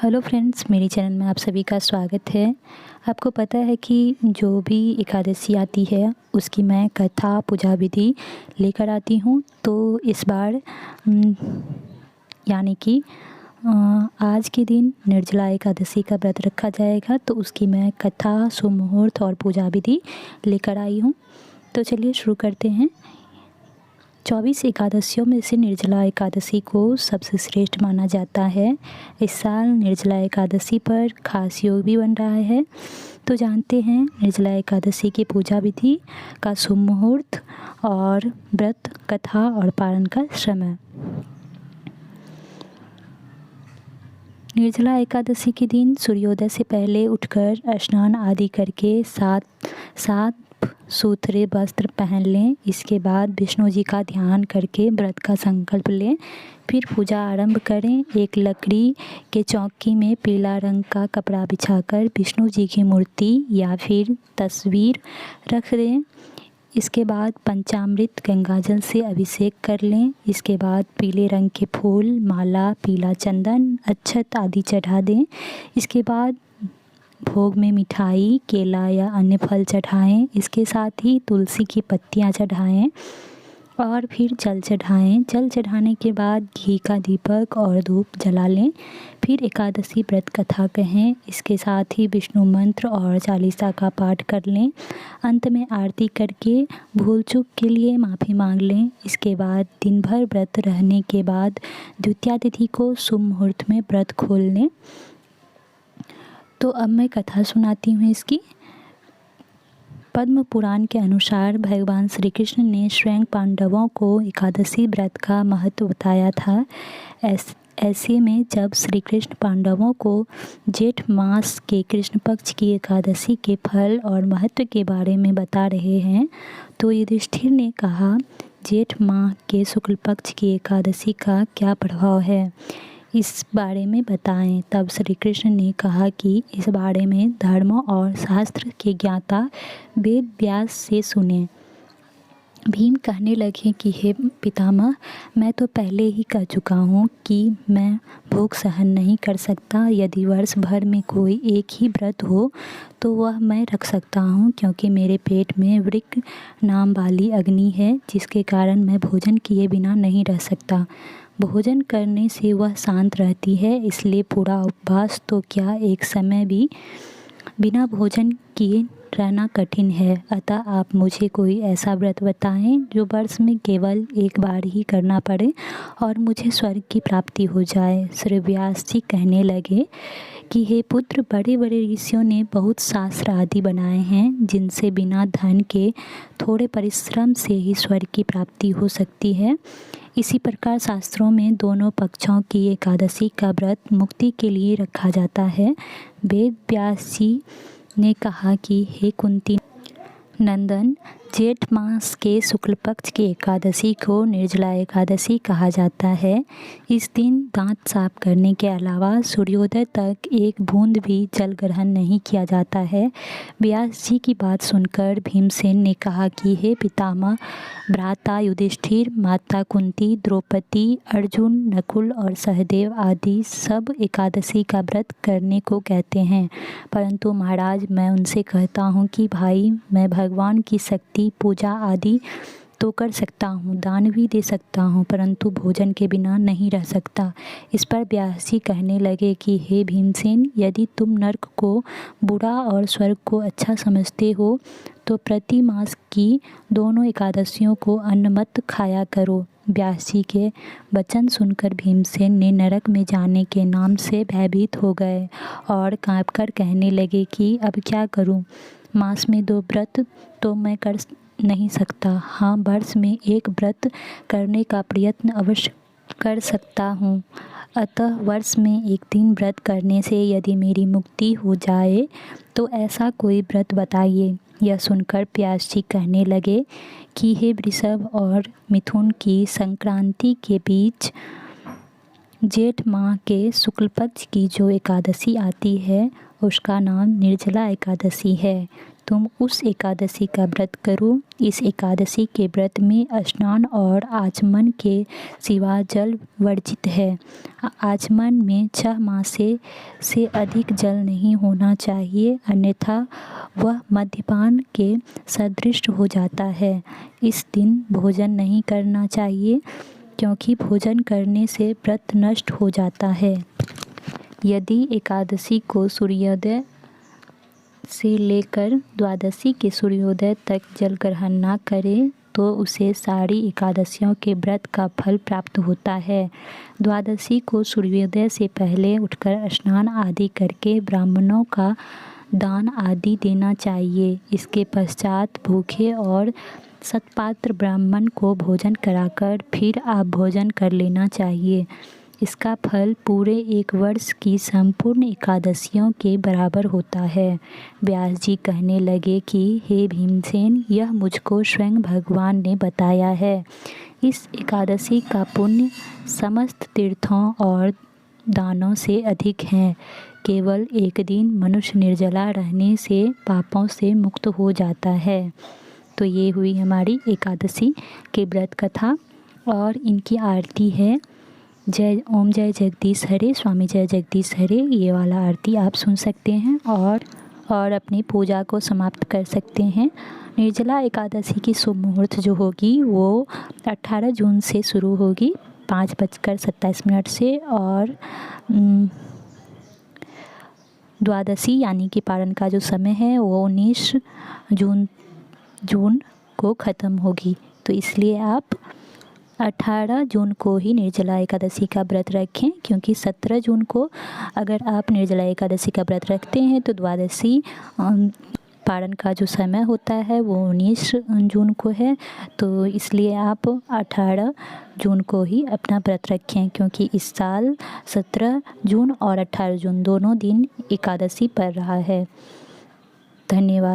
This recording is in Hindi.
हेलो फ्रेंड्स, मेरे चैनल में आप सभी का स्वागत है। आपको पता है कि जो भी एकादशी आती है उसकी मैं कथा पूजा विधि लेकर आती हूँ। तो इस बार यानी कि आज के दिन निर्जला एकादशी का व्रत रखा जाएगा, तो उसकी मैं कथा, शुभ मुहूर्त और पूजा विधि लेकर आई हूँ। तो चलिए शुरू करते हैं। 24 एकादशियों में से निर्जला एकादशी को सबसे श्रेष्ठ माना जाता है। इस साल निर्जला एकादशी पर खास योग भी बन रहा है। तो जानते हैं निर्जला एकादशी की पूजा विधि का शुभ मुहूर्त और व्रत, कथा और पारण का समय। निर्जला एकादशी के दिन सूर्योदय से पहले उठकर स्नान आदि करके सात सूत्रे वस्त्र पहन लें। इसके बाद विष्णु जी का ध्यान करके व्रत का संकल्प लें। फिर पूजा आरंभ करें। एक लकड़ी के चौकी में पीला रंग का कपड़ा बिछाकर विष्णु जी की मूर्ति या फिर तस्वीर रख दें। इसके बाद पंचामृत गंगाजल से अभिषेक कर लें। इसके बाद पीले रंग के फूल, माला, पीला चंदन, अक्षत आदि चढ़ा दें। इसके बाद भोग में मिठाई, केला या अन्य फल चढ़ाएं। इसके साथ ही तुलसी की पत्तियां चढ़ाएं और फिर जल चढ़ाएं। जल चढ़ाने के बाद घी का दीपक और धूप जला लें। फिर एकादशी व्रत कथा कहें। इसके साथ ही विष्णु मंत्र और चालीसा का पाठ कर लें। अंत में आरती करके भूल चूक के लिए माफ़ी मांग लें। इसके बाद दिन भर व्रत रहने के बाद द्वितीया तिथि को शुभ मुहूर्त में व्रत खोल लें। तो अब मैं कथा सुनाती हूँ इसकी। पद्म पुराण के अनुसार भगवान श्री कृष्ण ने स्वयं पांडवों को एकादशी व्रत का महत्व बताया था। ऐसे में जब श्री कृष्ण पांडवों को जेठ मास के कृष्ण पक्ष की एकादशी के फल और महत्व के बारे में बता रहे हैं, तो युधिष्ठिर ने कहा, जेठ माह के शुक्ल पक्ष की एकादशी का क्या प्रभाव है, इस बारे में बताएं। तब श्री कृष्ण ने कहा कि इस बारे में धर्म और शास्त्र के ज्ञाता वेद व्यास से सुने। भीम कहने लगे कि हे पितामह, मैं तो पहले ही कह चुका हूँ कि मैं भूख सहन नहीं कर सकता। यदि वर्ष भर में कोई एक ही व्रत हो तो वह मैं रख सकता हूँ, क्योंकि मेरे पेट में वृक्क नाम वाली अग्नि है, जिसके कारण मैं भोजन किए बिना नहीं रह सकता। भोजन करने से वह शांत रहती है, इसलिए पूरा उपवास तो क्या, एक समय भी बिना भोजन किए रहना कठिन है। अतः आप मुझे कोई ऐसा व्रत बताएं जो वर्ष में केवल एक बार ही करना पड़े और मुझे स्वर्ग की प्राप्ति हो जाए। श्री व्यास जी कहने लगे कि हे पुत्र, बड़े बड़े ऋषियों ने बहुत शास्त्र आदि बनाए हैं, जिनसे बिना धन के थोड़े परिश्रम से ही स्वर्ग की प्राप्ति हो सकती है। इसी प्रकार शास्त्रों में दोनों पक्षों की एकादशी का व्रत मुक्ति के लिए रखा जाता है। वेद व्यास जी ने कहा कि हे कुंती नंदन, जेठ मास के शुक्ल पक्ष की एकादशी को निर्जला एकादशी कहा जाता है। इस दिन दांत साफ करने के अलावा सूर्योदय तक एक बूंद भी जल ग्रहण नहीं किया जाता है। व्यास जी की बात सुनकर भीमसेन ने कहा कि हे पितामह, भ्राता युधिष्ठिर, माता कुंती, द्रौपदी, अर्जुन, नकुल और सहदेव आदि सब एकादशी का व्रत करने को कहते हैं, परंतु महाराज, मैं उनसे कहता हूँ कि भाई, मैं भगवान की शक्ति, पूजा आदि तो कर सकता हूँ, दान भी दे सकता हूँ, परंतु भोजन के बिना नहीं रह सकता। इस पर व्यास जी कहने लगे कि हे भीमसेन, यदि तुम नरक को बुरा और स्वर्ग को अच्छा समझते हो तो प्रति मास की दोनों एकादशियों को अन्न मत खाया करो। व्यास जी के वचन सुनकर भीमसेन ने नरक में जाने के नाम से भयभीत हो गए और कांपकर कहने लगे कि अब क्या करूं? मास में 2 व्रत तो मैं कर नहीं सकता। हाँ, वर्ष में एक व्रत करने का प्रयत्न अवश्य कर सकता हूँ। अतः वर्ष में एक दिन व्रत करने से यदि मेरी मुक्ति हो जाए तो ऐसा कोई व्रत बताइए। यह सुनकर व्यास जी कहने लगे कि हे वृषभ और मिथुन की संक्रांति के बीच जेठ माह के शुक्ल पक्ष की जो एकादशी आती है उसका नाम निर्जला एकादशी है। तुम उस एकादशी का व्रत करो। इस एकादशी के व्रत में स्नान और आचमन के सिवा जल वर्जित है। आचमन में 6 मास से अधिक जल नहीं होना चाहिए, अन्यथा वह मद्यपान के सदृश हो जाता है। इस दिन भोजन नहीं करना चाहिए, क्योंकि भोजन करने से व्रत नष्ट हो जाता है। यदि एकादशी को सूर्योदय से लेकर द्वादशी के सूर्योदय तक जल ग्रहण न करे तो उसे सारी एकादशियों के व्रत का फल प्राप्त होता है। द्वादशी को सूर्योदय से पहले उठकर स्नान आदि करके ब्राह्मणों का दान आदि देना चाहिए। इसके पश्चात भूखे और सत्पात्र ब्राह्मण को भोजन कराकर फिर आप भोजन कर लेना चाहिए। इसका फल पूरे 1 वर्ष की संपूर्ण एकादशियों के बराबर होता है। व्यास जी कहने लगे कि हे भीमसेन, यह मुझको स्वयं भगवान ने बताया है। इस एकादशी का पुण्य समस्त तीर्थों और दानों से अधिक है। केवल एक दिन मनुष्य निर्जला रहने से पापों से मुक्त हो जाता है। तो ये हुई हमारी एकादशी के व्रत कथा और इनकी आरती है। जय ओम जय जगदीश हरे, स्वामी जय जगदीश हरे, ये वाला आरती आप सुन सकते हैं और अपनी पूजा को समाप्त कर सकते हैं। निर्जला एकादशी की शुभ मुहूर्त जो होगी वो 18 जून से शुरू होगी 5:27 से, और द्वादशी यानी कि पारण का जो समय है वो 19 जून को ख़त्म होगी। तो इसलिए आप 18 जून को ही निर्जला एकादशी का व्रत रखें, क्योंकि 17 जून को अगर आप निर्जला एकादशी का व्रत रखते हैं तो द्वादशी पारण का जो समय होता है वो 19 जून को है। तो इसलिए आप 18 जून को ही अपना व्रत रखें, क्योंकि इस साल 17 जून और 18 जून दोनों दिन एकादशी पड़ रहा है। धन्यवाद।